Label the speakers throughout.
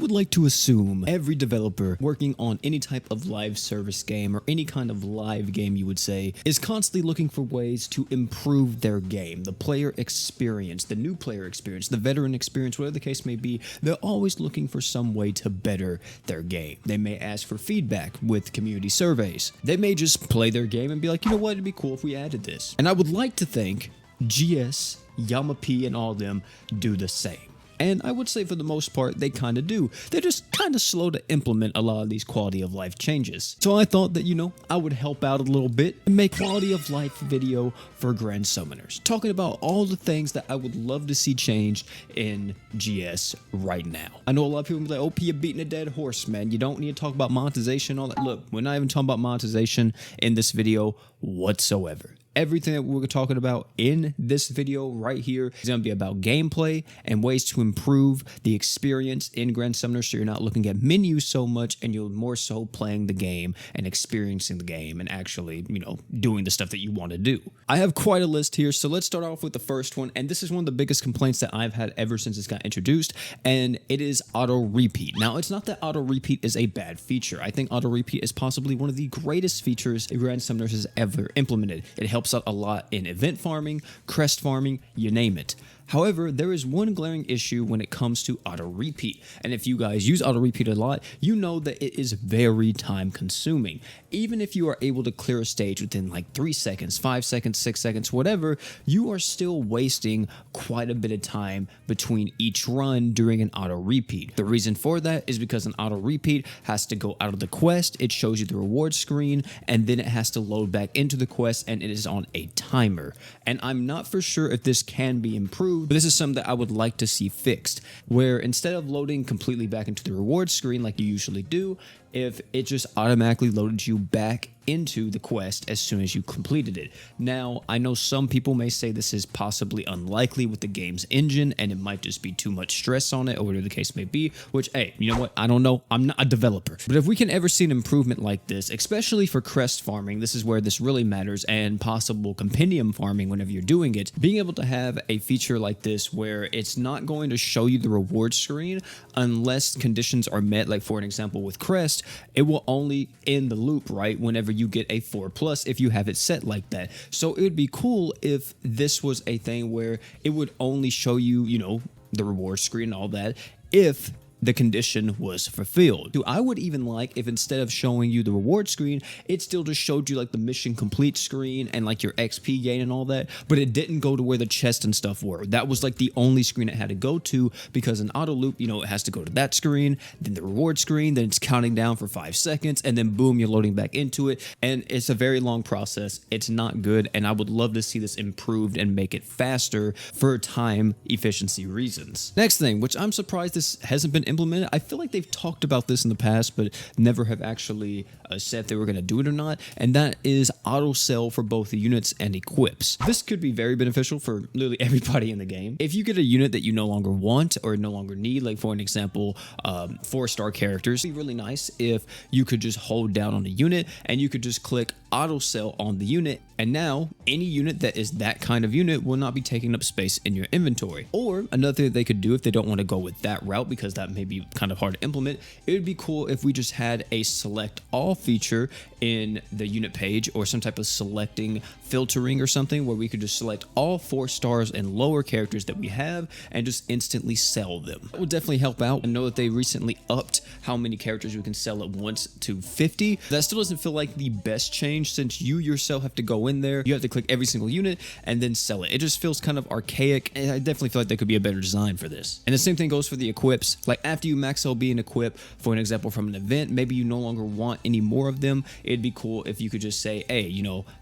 Speaker 1: would like to assume every developer working on any type of live service game or any kind of live game, you would say, is constantly looking for ways to improve their game, the player experience, the new player experience, the veteran experience, whatever the case may be. They're always looking for some way to better their game. They may ask for feedback with community surveys. They may just play their game and be like, you know what, it'd be cool if we added this. And I would like to think GS, Yama-P, and all of them do the same. And I would say for the most part, they kind of do. They're just kind of slow to implement a lot of these quality of life changes. So I thought that, I would help out a little bit and make quality of life video for Grand Summoners, talking about all the things that I would love to see changed in GS right now. I know a lot of people will be like, oh, you're beating a dead horse, man. You don't need to talk about monetization, all that. Look, we're not even talking about monetization in this video whatsoever. Everything that we're talking about in this video right here is going to be about gameplay and ways to improve the experience in Grand Summoner, so you're not looking at menus so much and you're more so playing the game and experiencing the game and actually, doing the stuff that you want to do. I have quite a list here, so let's start off with the first one, and this is one of the biggest complaints that I've had ever since it's got introduced, and it is auto repeat. Now, it's not that auto repeat is a bad feature. I think auto repeat is possibly one of the greatest features Grand Summoners has ever implemented. It helps out a lot in event farming, crest farming, you name it. However, there is one glaring issue when it comes to auto repeat, and if you guys use auto repeat a lot, you know that it is very time consuming. Even if you are able to clear a stage within like 3 seconds, 5 seconds, 6 seconds, whatever, you are still wasting quite a bit of time between each run during an auto repeat. The reason for that is because an auto repeat has to go out of the quest, it shows you the reward screen, and then it has to load back into the quest, and it is on a timer. And I'm not for sure if this can be improved, but this is something that I would like to see fixed, where instead of loading completely back into the reward screen like you usually do, if it just automatically loaded you back into the quest as soon as you completed it. Now, I know some people may say this is possibly unlikely with the game's engine, and it might just be too much stress on it, or whatever the case may be, which, hey, you know what? I don't know. I'm not a developer. But if we can ever see an improvement like this, especially for crest farming, this is where this really matters, and possible compendium farming whenever you're doing it, being able to have a feature like this where it's not going to show you the reward screen unless conditions are met, like for an example with crest, it will only end the loop, right, whenever you get a 4+ if you have it set like that. So it would be cool if this was a thing where it would only show you, the reward screen and all that if the condition was fulfilled. I would even like if instead of showing you the reward screen, it still just showed you like the mission complete screen and like your XP gain and all that, but it didn't go to where the chest and stuff were. That was like the only screen it had to go to, because in auto loop, it has to go to that screen, then the reward screen, then it's counting down for 5 seconds, and then boom, you're loading back into it, and it's a very long process. It's not good, and I would love to see this improved and make it faster for time efficiency reasons. Next thing, which I'm surprised this hasn't been implemented. I feel like they've talked about this in the past, but never have actually said they were going to do it or not, and that is auto sell for both the units and equips. This could be very beneficial for literally everybody in the game. If you get a unit that you no longer want or no longer need, like for an example, 4-star characters, it'd be really nice if you could just hold down on a unit and you could just click auto sell on the unit, and now any unit that is that kind of unit will not be taking up space in your inventory. Or another thing they could do if they don't want to go with that route, because that may be kind of hard to implement, it would be cool if we just had a select all feature in the unit page, or some type of selecting filtering or something where we could just select all 4 stars and lower characters that we have and just instantly sell them. That would definitely help out. I know that they recently upped how many characters we can sell at once to 50. That still doesn't feel like the best change, since you yourself have to go in there, you have to click every single unit and then sell it. It just feels kind of archaic, and I definitely feel like there could be a better design for this. And the same thing goes for the equips. Like after you max LB an equip, for an example from an event, maybe you no longer want any more of them, it'd be cool if you could just say, hey,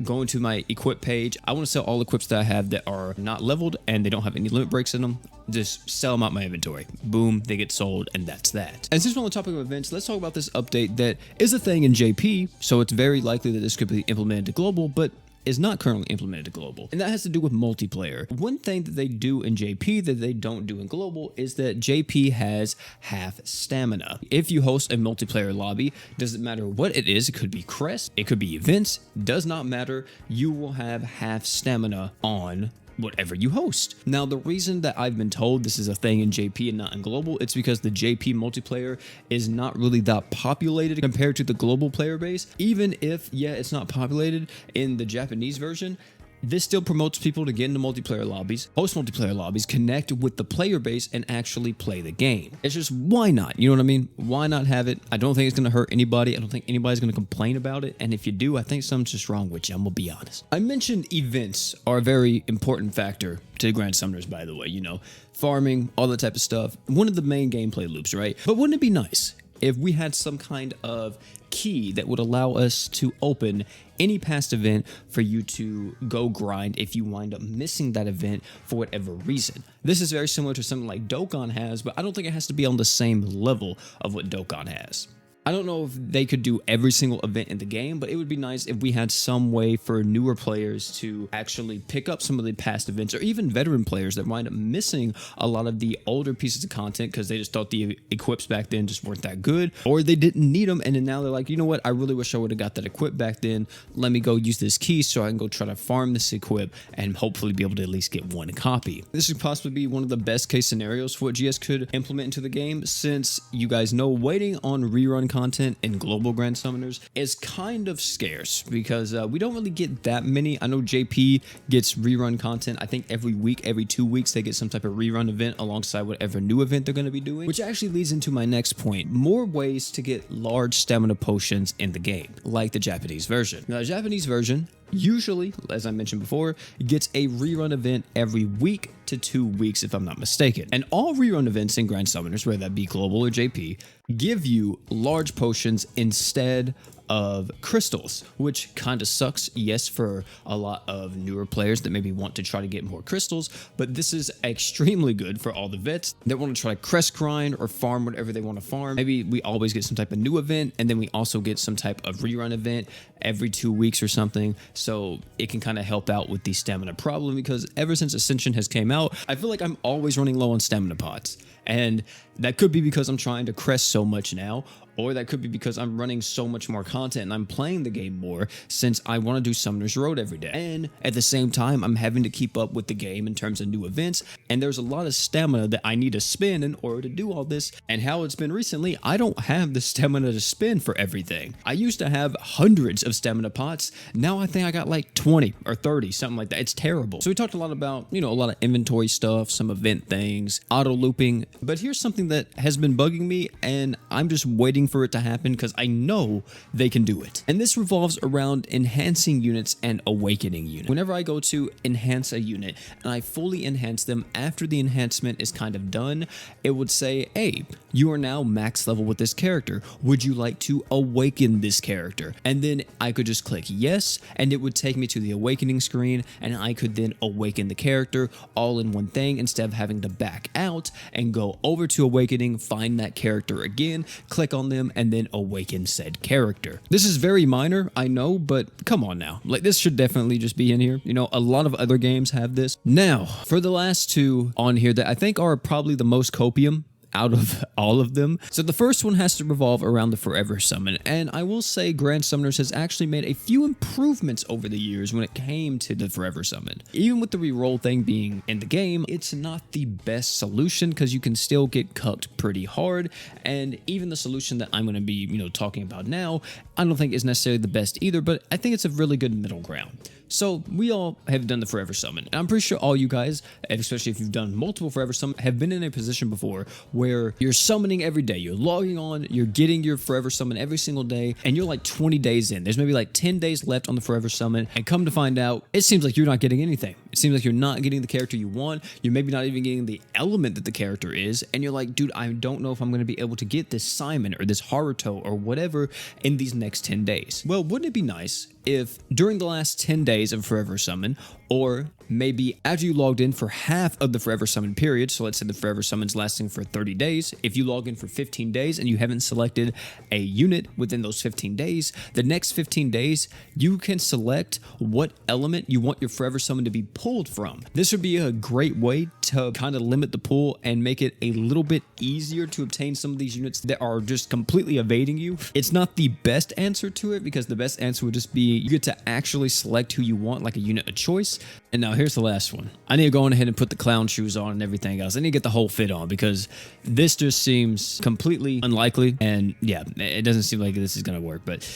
Speaker 1: go into my equip page, I want to sell all equips that I have that are not leveled and they don't have any limit breaks in them, just sell them out my inventory. Boom, they get sold, and that's that. And since we're on the topic of events, let's talk about this update that is a thing in JP, so it's very likely that this could be implemented to global, but is not currently implemented to global, and that has to do with multiplayer. One thing that they do in JP that they don't do in global is that JP has half stamina. If you host a multiplayer lobby, doesn't matter what it is, it could be crest, it could be events, does not matter, you will have half stamina on whatever you host. Now, the reason that I've been told this is a thing in JP and not in global, it's because the JP multiplayer is not really that populated compared to the global player base. Even if, yeah, it's not populated in the Japanese version, this still promotes people to get into multiplayer lobbies, host multiplayer lobbies, connect with the player base, and actually play the game. It's just, why not? You know what I mean? Why not have it? I don't think it's going to hurt anybody. I don't think anybody's going to complain about it. And if you do, I think something's just wrong with you. I'm going to be honest. I mentioned events are a very important factor to Grand Summoners, by the way. You know, farming, all that type of stuff. One of the main gameplay loops, right? But wouldn't it be nice if we had some kind of key that would allow us to open any past event for you to go grind if you wind up missing that event for whatever reason? This is very similar to something like Dokkan has, but I don't think it has to be on the same level of what Dokkan has. I don't know if they could do every single event in the game, but it would be nice if we had some way for newer players to actually pick up some of the past events, or even veteran players that wind up missing a lot of the older pieces of content because they just thought the equips back then just weren't that good, or they didn't need them, and then now they're like, you know what, I really wish I would have got that equip back then. Let me go use this key so I can go try to farm this equip and hopefully be able to at least get one copy. This would possibly be one of the best case scenarios for what GS could implement into the game, since you guys know waiting on rerun content in global Grand Summoners is kind of scarce because we don't really get that many. I know JP gets rerun content. I think every week, every 2 weeks, they get some type of rerun event alongside whatever new event they're going to be doing, which actually leads into my next point. More ways to get large stamina potions in the game, like the Japanese version. Now, the Japanese version usually, as I mentioned before, gets a rerun event every week to 2 weeks, if I'm not mistaken. And all rerun events in Grand Summoners, whether that be global or JP, give you large potions instead of crystals, which kind of sucks, yes, for a lot of newer players that maybe want to try to get more crystals, but this is extremely good for all the vets that want to try to crest grind or farm whatever they want to farm. Maybe we always get some type of new event, and then we also get some type of rerun event every 2 weeks or something, so it can kind of help out with the stamina problem, because ever since Ascension has came out, I feel like I'm always running low on stamina pots, and that could be because I'm trying to crest so much now, or that could be because I'm running so much more content and I'm playing the game more since I want to do Summoner's Road every day. And at the same time, I'm having to keep up with the game in terms of new events, and there's a lot of stamina that I need to spend in order to do all this. And how it's been recently, I don't have the stamina to spend for everything. I used to have hundreds of stamina pots. Now I think I got like 20 or 30, something like that. It's terrible. So we talked a lot about, you know, a lot of inventory stuff, some event things, auto looping, but here's something that has been bugging me, and I'm just waiting for it to happen because I know they can do it. And this revolves around enhancing units and awakening units. Whenever I go to enhance a unit and I fully enhance them after the enhancement is kind of done, it would say, hey, you are now max level with this character. Would you like to awaken this character? And then I could just click yes, and it would take me to the awakening screen, and I could then awaken the character all in one thing instead of having to back out and go over to awakening, find that character again, click on them, and then awaken said character. This is very minor, I know, but come on now. Like, this should definitely just be in here. You know, a lot of other games have this. Now, for the last two on here that I think are probably the most copium out of all of them. So the first one has to revolve around the Forever Summon, and I will say Grand Summoners has actually made a few improvements over the years when it came to the Forever Summon. Even with the reroll thing being in the game, it's not the best solution because you can still get cucked pretty hard, and even the solution that I'm going to be, you know, talking about now, I don't think is necessarily the best either, but I think it's a really good middle ground. So we all have done the Forever Summon, and I'm pretty sure all you guys, especially if you've done multiple Forever Summon, have been in a position before where you're summoning every day, you're logging on, you're getting your Forever Summon every single day, and you're like 20 days in. There's maybe like 10 days left on the Forever Summon, and come to find out, it seems like you're not getting anything. It seems like you're not getting the character you want, you're maybe not even getting the element that the character is, and you're like, dude, I don't know if I'm going to be able to get this Simon or this Haruto or whatever in these next 10 days. Well, wouldn't it be nice if during the last 10 days of Forever Summon, or maybe after you logged in for half of the Forever Summon period, so let's say the Forever Summon's lasting for 30 days, if you log in for 15 days and you haven't selected a unit within those 15 days, the next 15 days, you can select what element you want your Forever Summon to be pulled from. This would be a great way to kind of limit the pool and make it a little bit easier to obtain some of these units that are just completely evading you. It's not the best answer to it, because the best answer would just be you get to actually select who you want, like a unit of choice. And now here's the last one. I need to go on ahead and put the clown shoes on and everything else. I need to get the whole fit on, because this just seems completely unlikely. And yeah, it doesn't seem like this is going to work, but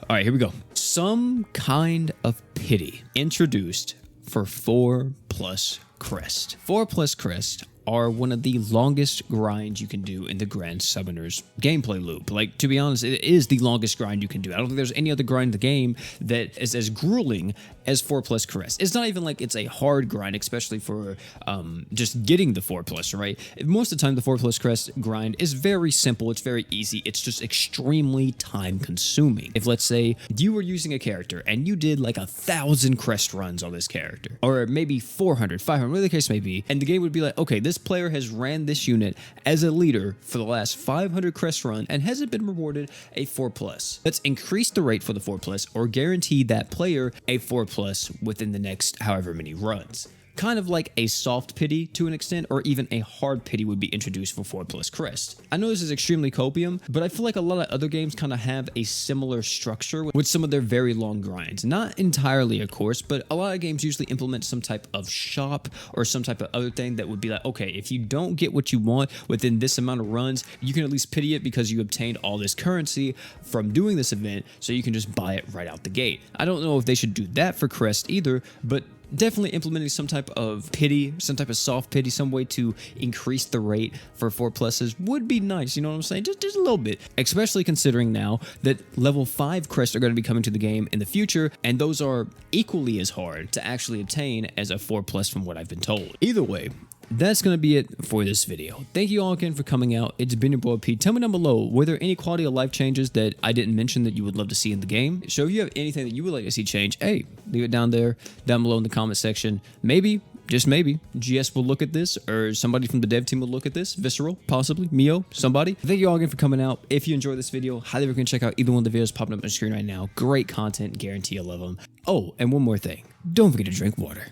Speaker 1: all right, here we go. Some kind of pity introduced for 4+ crest. 4+ crest are one of the longest grinds you can do in the Grand Summoners gameplay loop. Like, to be honest, it is the longest grind you can do. I don't think there's any other grind in the game that is as grueling as 4+ crest. It's not even like it's a hard grind, especially for just getting the 4+, right? Most of the time, the 4+ crest grind is very simple. It's very easy. It's just extremely time consuming. If, let's say, you were using a character and you did like 1,000 crest runs on this character, or maybe 400, 500, whatever the case may be, and the game would be like, okay, this player has ran this unit as a leader for the last 500 crest run and hasn't been rewarded a 4+. Let's increase the rate for the 4+ or guarantee that player a 4+ within the next however many runs. Kind of like a soft pity to an extent, or even a hard pity would be introduced for 4+ crest. I know this is extremely copium, but I feel like a lot of other games kind of have a similar structure with some of their very long grinds. Not entirely, of course, but a lot of games usually implement some type of shop or some type of other thing that would be like, okay, if you don't get what you want within this amount of runs, you can at least pity it because you obtained all this currency from doing this event, so you can just buy it right out the gate. I don't know if they should do that for crest either, but definitely implementing some type of pity, some type of soft pity, some way to increase the rate for 4+s would be nice, you know what I'm saying? Just a little bit, especially considering now that level 5 crests are going to be coming to the game in the future, and those are equally as hard to actually obtain as a 4+ from what I've been told. Either way, that's going to be it for this video. Thank you all again for coming out. It's been your boy Pete. Tell me down below, were there any quality of life changes that I didn't mention that you would love to see in the game? So if you have anything that you would like to see change, hey, leave it down below in the comment section. Maybe, just maybe, GS will look at this, or somebody from the dev team will look at this. Visceral, possibly, Mio, somebody. Thank you all again for coming out. If you enjoyed this video, highly recommend check out either one of the videos popping up on the screen right now. Great content, guarantee you'll love them. Oh, and one more thing. Don't forget to drink water.